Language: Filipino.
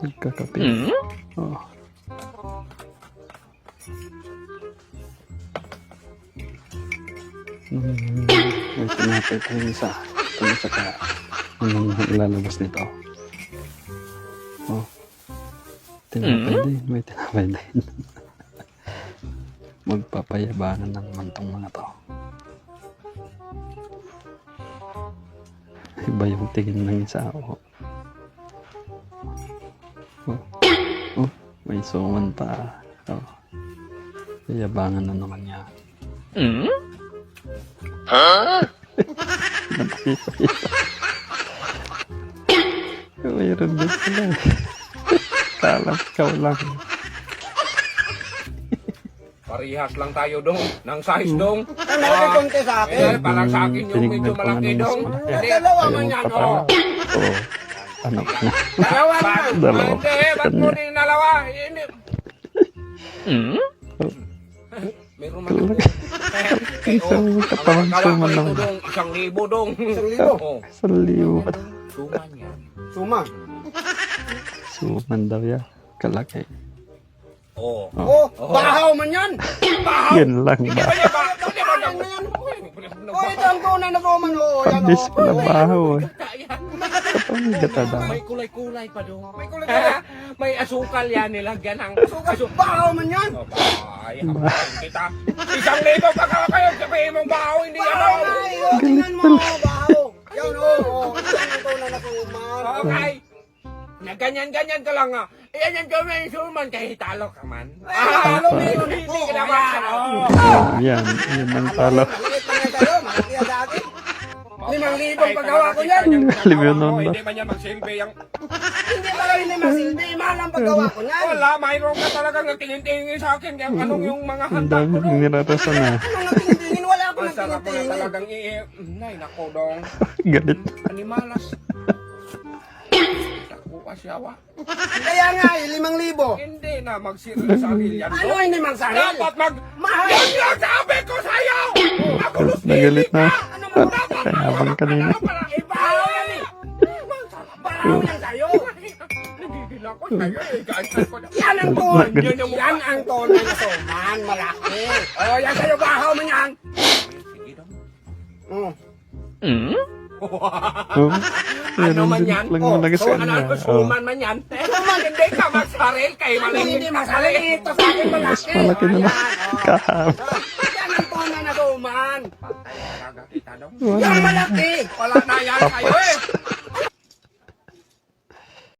Nagkakape. Oh. May tinapay pa yung isa. Ito na saka anong ilalabas nito. Oh. Tinapay din. May tinapay din. Magpapayabangan na naman tong mga to. Iba yung tingin ng isa. Oh. Oh. Oh. May suman pa. Oh. Payabangan na naman niya. Mayroon din sila. Kala ikaw lang. Parihas lang tayo dong, ng size dong. Ang nakakonte sa akin. Parang sa akin yung medyo malaki dong. Hindi, Dalawa man yan, oh. Oo. Ano ka na? dalawa lang. Dalawa. Hindi, ba't mo din dalawa? Hindi. Meron man ako. Isang katawan suman lang. Dong, 1,000 dong. 1,000. Oh, 1,000. suman yan. Suma. Suman daw yan. Kalaki. Oh. Oh, bahaw man yan. Bahaw. Yan lang ba? Bahaw man yan. Oh, ito ang tunay na suman. Oh, yan, Pabis oh. pala bahaw eh. Kapag gata daw. May kulay-kulay pa dong. May kulay ka. May asukal yan, nilagyan ng Bahaw man yan. Ay, hanggang kita. 1,000 pa ka kayo, sabihin mong bahaw, hindi yan Bahaw bahaw. na eh. Oh, tingnan mo, oh, bahaw. Yan, oh. Oh, yan ang tunay na suman. Okay. Na ganyan-ganyan ka lang ah. Iyan yung gawin yung suman kahit talo ka man. Talo mo yun. Hindi ka naman. Yan. Yan ang talo. Maliit pa yan sa'yo. Malaki yan sa akin. 5,000 paggawa ko yan. Libyo nun ba? Hindi man yan magsilbi yung... Hindi pala rin na masilbi. Mahal ang paggawa ko yan. Wala, mayroon ka talagang nagtingin-tingin sa akin. Kaya anong yung mga Ang handa dami ko ng dong. nirarasan na. Anong natingin-tingin? Wala akong Ang sarap mo na natingin-tingin. talagang Nay, nako dong. Galit. Animalas. Naku, asyawa. Kaya nga eh, 5,000. Hindi na magsiril-saril yan. Ano hindi magsaril? Dapat mag... Mahal. Yan yung sabi ko sa'yo! Magulos Nagalit na. Ano mo dapat? Kaya abang kanina. Bahaw yan eh. Bahaw yan sa'yo. Nagigil ako sa'yo eh. Kahit ko na. Yan ang tunay. Yan yung mukha. Yan ang tunay na suman. Malaki. Oh, yan sa'yo bahaw man yan. Sige dong. Oh. Oh. Ano man din yan? lang Oh, malaga sa Ano kanya. ko suman man yan? Hindi ka magsaril kay Hindi malaki. magsaril. Ito sa akin malaki. Mas malaki na Oh, lang. yan, oh. Kahap. Yan ang tunay na suman. Talaga kita dong. Yan malaki. Wala na yan sa'yo eh.